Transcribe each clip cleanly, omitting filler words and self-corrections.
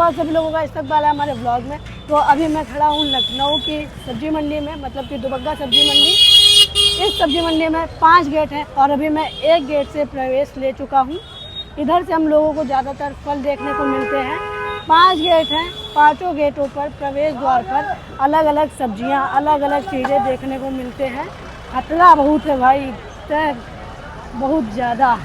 बहुत सभी लोगों का इस्तकबाल है हमारे ब्लॉग में। तो अभी मैं खड़ा हूँ लखनऊ की सब्जी मंडी में, मतलब कि दुबग्गा सब्जी मंडी। इस सब्जी मंडी में 5 गेट हैं और अभी मैं एक गेट से प्रवेश ले चुका हूँ। इधर से हम लोगों को ज़्यादातर फल देखने को मिलते हैं। 5 गेट हैं, 5 गेटों पर प्रवेश द्वार पर अलग अलग सब्जियाँ, अलग अलग चीज़ें देखने को मिलते हैं। खतरा बहुत है भाई, बहुत ज़्यादा।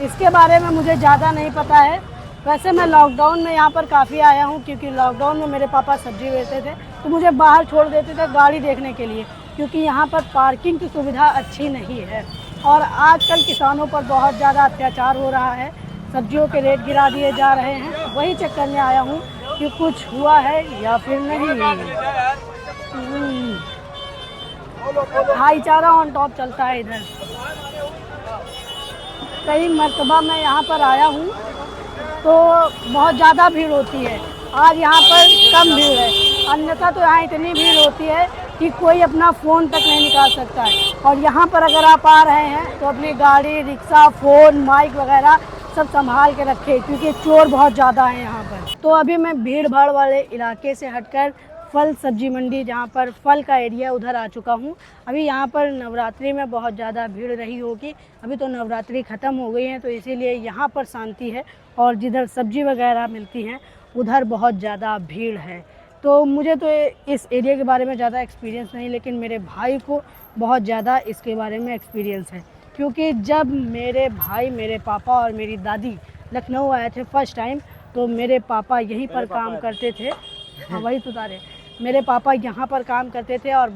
इसके बारे में मुझे ज़्यादा नहीं पता है। वैसे मैं लॉकडाउन में यहाँ पर काफ़ी आया हूँ, क्योंकि लॉकडाउन में मेरे पापा सब्जी बेचते थे तो मुझे बाहर छोड़ देते थे गाड़ी देखने के लिए, क्योंकि यहाँ पर पार्किंग की सुविधा अच्छी नहीं है। और आजकल किसानों पर बहुत ज़्यादा अत्याचार हो रहा है, सब्जियों के रेट गिरा दिए जा रहे हैं। वही चक्कर में आया हूँ कि कुछ हुआ है या फिर नहीं। भाईचारा ऑन टॉप चलता है इधर। कई मरतबा मैं यहाँ पर आया हूँ तो बहुत ज़्यादा भीड़ होती है। आज यहाँ पर कम भीड़ है, अन्यथा तो यहाँ इतनी भीड़ होती है कि कोई अपना फ़ोन तक नहीं निकाल सकता है। और यहाँ पर अगर आप आ रहे हैं तो अपनी गाड़ी, रिक्शा, फ़ोन, माइक वगैरह सब संभाल के रखें, क्योंकि चोर बहुत ज़्यादा हैं यहाँ पर। तो अभी मैं भीड़ भाड़ वाले इलाके से हटकर फल सब्जी मंडी, जहाँ पर फल का एरिया, उधर आ चुका हूँ। अभी यहाँ पर नवरात्रि में बहुत ज़्यादा भीड़ रही होगी। अभी तो नवरात्रि ख़त्म हो गई है, तो इसीलिए यहाँ पर शांति है। और जिधर सब्जी वगैरह मिलती हैं उधर बहुत ज़्यादा भीड़ है। तो मुझे तो इस एरिया के बारे में ज़्यादा एक्सपीरियंस नहीं, लेकिन मेरे भाई को बहुत ज़्यादा इसके बारे में एक्सपीरियंस है। क्योंकि जब मेरे भाई, मेरे पापा और मेरी दादी लखनऊ आए थे फर्स्ट टाइम, तो मेरे पापा यहीं पर काम करते थे। हाँ, वही तो तारे। मेरे पापा यहाँ पर काम करते थे और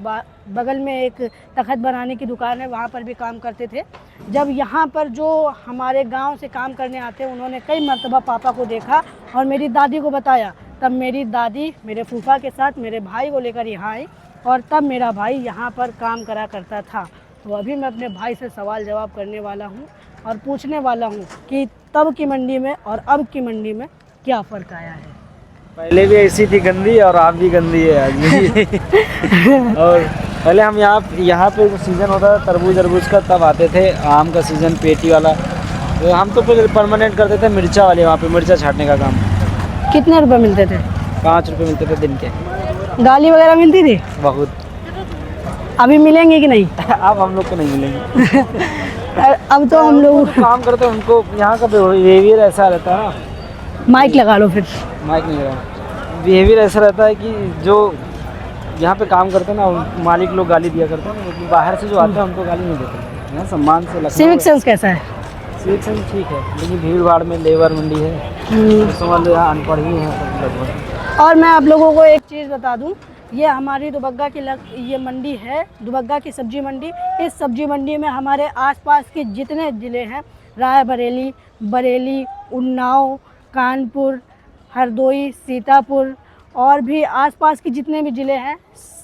बगल में एक तखत बनाने की दुकान है, वहाँ पर भी काम करते थे। जब यहाँ पर जो हमारे गांव से काम करने आते, उन्होंने कई मरतबा पापा को देखा और मेरी दादी को बताया। तब मेरी दादी मेरे फूफा के साथ मेरे भाई को लेकर यहाँ आई और तब मेरा भाई यहाँ पर काम करा करता था। तो अभी मैं अपने भाई से सवाल जवाब करने वाला हूँ और पूछने वाला हूँ कि तब की मंडी में और अब की मंडी में क्या फ़र्क आया है। पहले भी ऐसी थी गंदी और आप भी गंदी है आज भी। और पहले हम यहाँ पे जो सीज़न होता था तरबूज का, तब आते थे। आम का सीज़न, पेटी वाला, तो हम तो फिर परमानेंट करते थे मिर्चा वाले, वहाँ पे मिर्चा छाटने का काम। कितने रुपए मिलते थे? 5 रुपये मिलते थे दिन के। गाली वगैरह मिलती थी? बहुत। अभी मिलेंगे कि नहीं? अब हम लोग को नहीं मिलेंगे। अब तो हम लोग काम करते हैं, उनको यहाँ का बिहेवियर ऐसा रहता है ना। माइक लगा लो फिर। माइक नहीं लगा। बिहेवियर ऐसा रहता है कि जो यहाँ पे काम करते हैं ना, मालिक लोग गाली दिया करते हैं, लेकिन बाहर से जो आते हैं उनको गाली नहीं देते। यहाँ सम्मान से। सिविक सेंस कैसा है? सिविक सेंस ठीक है, लेकिन भीड़ भाड़ में लेबर मंडी है, समझ लो यहाँ अनपढ़ ही हैं लगभग। और मैं आप लोगों को एक चीज़ बता दूं, ये हमारी दुबग्गा की ये मंडी है, दुबग्गा की सब्जी मंडी। इस सब्जी मंडी में हमारे आसपास के जितने ज़िले हैं, रायबरेली, बरेली, उन्नाव, कानपुर, हरदोई, सीतापुर और भी आसपास के जितने भी ज़िले हैं,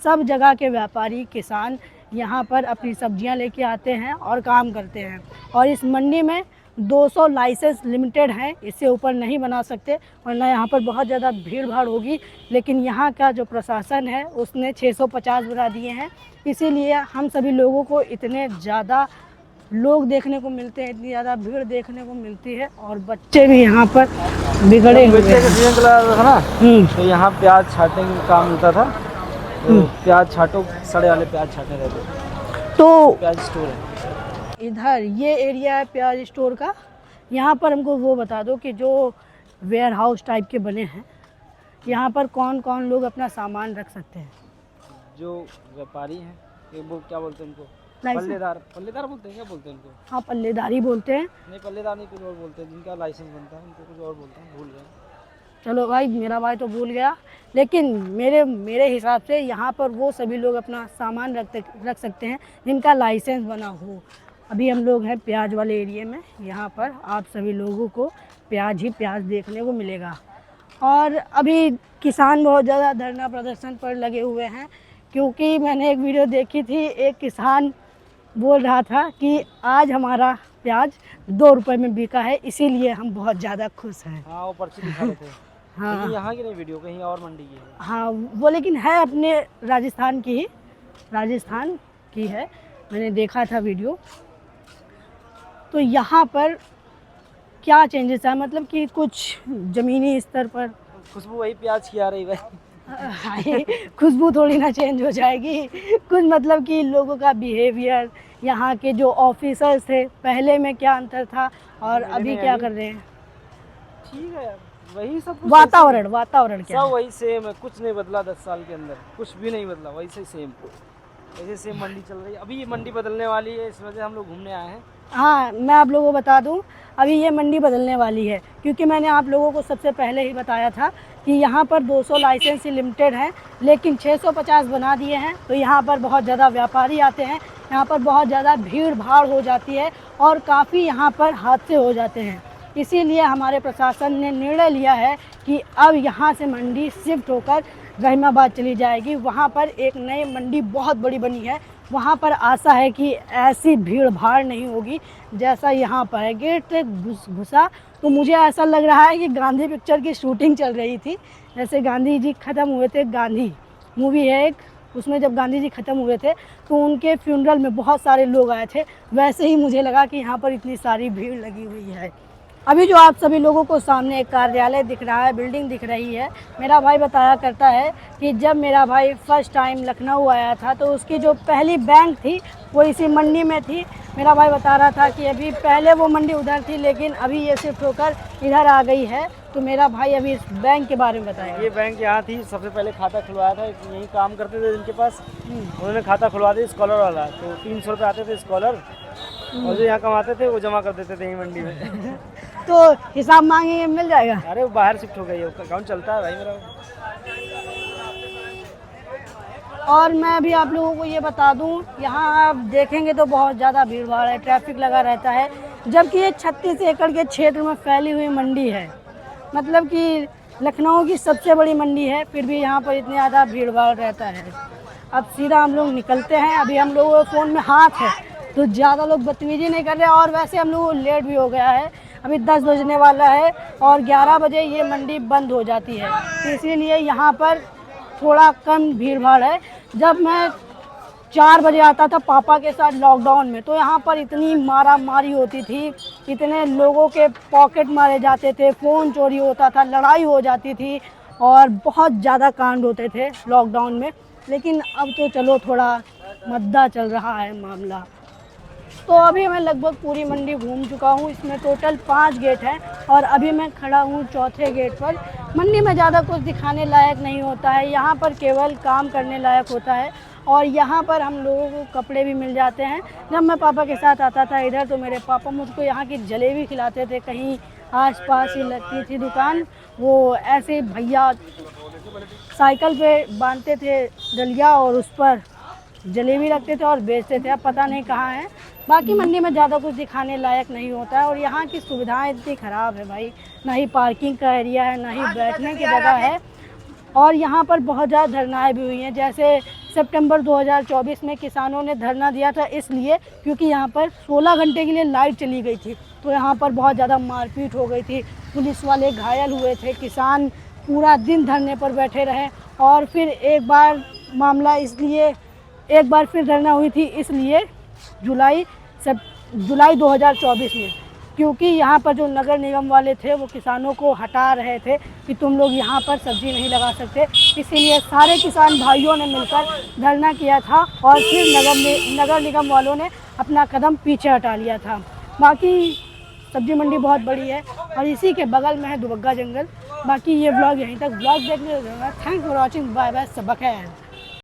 सब जगह के व्यापारी, किसान यहाँ पर अपनी सब्जियाँ लेके आते हैं और काम करते हैं। और इस मंडी में 200 लाइसेंस लिमिटेड हैं, इससे ऊपर नहीं बना सकते, वरना यहाँ पर बहुत ज़्यादा भीड़ भाड़ होगी। लेकिन यहाँ का जो प्रशासन है उसने 650 बना दिए हैं, इसीलिए हम सभी लोगों को इतने ज़्यादा लोग देखने को मिलते हैं, इतनी ज़्यादा भीड़ देखने को मिलती है। और बच्चे भी यहाँ पर बिगड़े हुए हैं। सीजन चला था ना, तो यहाँ प्याज छाटने का काम होता था। तो प्याज छाटो, सड़े वाले प्याज छाटने रहते। तो प्याज स्टोर है इधर, ये एरिया है प्याज स्टोर का। यहाँ पर हमको वो बता दो कि जो वेयर हाउस टाइप के बने हैं, यहाँ पर कौन कौन लोग अपना सामान रख सकते हैं? जो व्यापारी हैं, वो क्या बोलते हैं उनको, पल्लेदार बोलते हैं, क्या बोलते हैं उनको? हाँ, पल्लेदारी बोलते हैं। नहीं, पल्लेदार नहीं, कुछ और बोलते हैं। जिनका लाइसेंस बनता है उनको कुछ और बोलते हैं, भूल गए। चलो भाई, मेरा भाई तो भूल गया, लेकिन मेरे हिसाब से यहाँ पर वो सभी लोग अपना सामान रख सकते हैं जिनका लाइसेंस बना हो। अभी हम लोग हैं प्याज वाले एरिया में, यहाँ पर आप सभी लोगों को प्याज ही प्याज देखने को मिलेगा। और अभी किसान बहुत ज़्यादा धरना प्रदर्शन पर लगे हुए हैं, क्योंकि मैंने एक वीडियो देखी थी, एक किसान बोल रहा था कि आज हमारा प्याज 2 रुपए में बिका है, इसीलिए हम बहुत ज़्यादा खुश हैं। हाँ, वो पर्ची दिखा रहे थे। हाँ, लेकिन यहाँ की नहीं वीडियो, कहीं और मंडी की है। हाँ, वो लेकिन है अपने राजस्थान की है, मैंने देखा था वीडियो। तो यहाँ पर क्या चेंजेस है, मतलब कि कुछ ज़मीनी स्तर पर खुशबू वही प्याज की आ रही भाई। ये खुशबू थोड़ी ना चेंज हो जाएगी। कुछ मतलब कि लोगों का बिहेवियर, यहाँ के जो ऑफिसर्स थे, पहले में क्या अंतर था और मेरे अभी में क्या अभी कर रहे हैं। ठीक है यार, वही सब कुछ वातावरण वातावरण क्या सब है? वही सेम है, कुछ नहीं बदला 10 साल के अंदर, कुछ भी नहीं बदला, वही से सेम। वैसे सेम मंडी चल रही है, अभी ये मंडी बदलने वाली है, इस वजह हम लोग घूमने आए हैं। हाँ, मैं आप लोगों को बता दूं, अभी ये मंडी बदलने वाली है, क्योंकि मैंने आप लोगों को सबसे पहले ही बताया था कि यहाँ पर 200 लाइसेंस ही लिमिटेड हैं, लेकिन 650 बना दिए हैं। तो यहाँ पर बहुत ज़्यादा व्यापारी आते हैं, यहाँ पर बहुत ज़्यादा भीड़ भाड़ हो जाती है और काफ़ी यहाँ पर हादसे हो जाते हैं। इसीलिए हमारे प्रशासन ने निर्णय लिया है कि अब यहाँ से मंडी शिफ्ट होकर रहीमाबाद चली जाएगी। वहाँ पर एक नई मंडी बहुत बड़ी बनी है, वहाँ पर आशा है कि ऐसी भीड़ भाड़ नहीं होगी जैसा यहाँ पर है। गेट से घुसा तो मुझे ऐसा लग रहा है कि गांधी पिक्चर की शूटिंग चल रही थी। जैसे गांधी जी ख़त्म हुए थे, गांधी मूवी है एक, उसमें जब गांधी जी ख़त्म हुए थे तो उनके फ्यूनरल में बहुत सारे लोग आए थे, वैसे ही मुझे लगा कि यहाँ पर इतनी सारी भीड़ लगी हुई है। अभी जो आप सभी लोगों को सामने एक कार्यालय दिख रहा है, बिल्डिंग दिख रही है, मेरा भाई बताया करता है कि जब मेरा भाई फर्स्ट टाइम लखनऊ आया था तो उसकी जो पहली बैंक थी वो इसी मंडी में थी। मेरा भाई बता रहा था कि अभी पहले वो मंडी उधर थी, लेकिन अभी ये शिफ्ट होकर इधर आ गई है। तो मेरा भाई अभी इस बैंक के बारे में बताएगा। ये बैंक यहाँ थी, सबसे पहले खाता खुलवाया था, यहीं काम करते थे जिनके पास, उन्होंने खाता खुलवा दिया स्कॉलर वाला। तो 300 रुपये आते थे स्कॉलर, और जो यहाँ कमाते थे वो जमा कर देते थे यहीं मंडी में। तो हिसाब मांगेंगे मिल जाएगा? अरे वो बाहर शिफ्ट हो गई है, अकाउंट चलता है भाई मेरा। और मैं भी आप लोगों को ये बता दूं, यहाँ आप देखेंगे तो बहुत ज़्यादा भीड़ भाड़ है, ट्रैफिक लगा रहता है, जबकि ये 36 एकड़ के क्षेत्र में फैली हुई मंडी है। मतलब कि लखनऊ की सबसे बड़ी मंडी है, फिर भी यहाँ पर इतनी ज़्यादा भीड़ भाड़ रहता है। अब सीधा हम लोग निकलते हैं। अभी हम लोगों के फ़ोन में हाथ है तो ज़्यादा लोग बदतमीजी नहीं कर रहे, और वैसे हम लोग लेट भी हो गया है, अभी 10 बजने वाला है और 11 बजे ये मंडी बंद हो जाती है। तो इसीलिए यहाँ पर थोड़ा कम भीड़ भाड़ है। जब मैं 4 बजे आता था पापा के साथ लॉकडाउन में, तो यहाँ पर इतनी मारा मारी होती थी, इतने लोगों के पॉकेट मारे जाते थे, फ़ोन चोरी होता था, लड़ाई हो जाती थी और बहुत ज़्यादा कांड होते थे लॉकडाउन में। लेकिन अब तो चलो थोड़ा मद्दा चल रहा है मामला। तो अभी मैं लगभग पूरी मंडी घूम चुका हूँ। इसमें टोटल 5 गेट हैं और अभी मैं खड़ा हूँ चौथे गेट पर। मंडी में ज़्यादा कुछ दिखाने लायक नहीं होता है, यहाँ पर केवल काम करने लायक होता है। और यहाँ पर हम लोगों को कपड़े भी मिल जाते हैं। जब मैं पापा के साथ आता था इधर तो मेरे पापा मुझको यहाँ की जलेबी खिलाते थे, कहीं आसपास ही लगती थी दुकान। वो ऐसे भैया साइकिल पे बांधते थे डलिया और उस पर जलेबी रखते थे और बेचते थे, अब पता नहीं कहाँ है। बाकी मंडी में ज़्यादा कुछ दिखाने लायक नहीं होता है। और यहाँ की सुविधाएं इतनी ख़राब है भाई, ना ही पार्किंग का एरिया है, ना ही बैठने की जगह है। और यहाँ पर बहुत ज़्यादा धरनाएँ भी हुई हैं, जैसे सितंबर 2024 में किसानों ने धरना दिया था, इसलिए क्योंकि यहाँ पर 16 घंटे के लिए लाइट चली गई थी। तो यहाँ पर बहुत ज़्यादा मारपीट हो गई थी, पुलिस वाले घायल हुए थे, किसान पूरा दिन धरने पर बैठे रहे। और फिर एक बार मामला इसलिए, एक बार फिर धरना हुई थी इसलिए जुलाई 2024 में, क्योंकि यहाँ पर जो नगर निगम वाले थे वो किसानों को हटा रहे थे कि तुम लोग यहाँ पर सब्जी नहीं लगा सकते। इसीलिए सारे किसान भाइयों ने मिलकर धरना किया था और फिर नगर निगम वालों ने अपना कदम पीछे हटा लिया था। बाकी सब्जी मंडी बहुत बड़ी है और इसी के बगल में है दुबग्गा जंगल। बाकी ये व्लॉग यहीं तक, व्लॉग देखने को। Thanks for watching, bye bye, सबक है।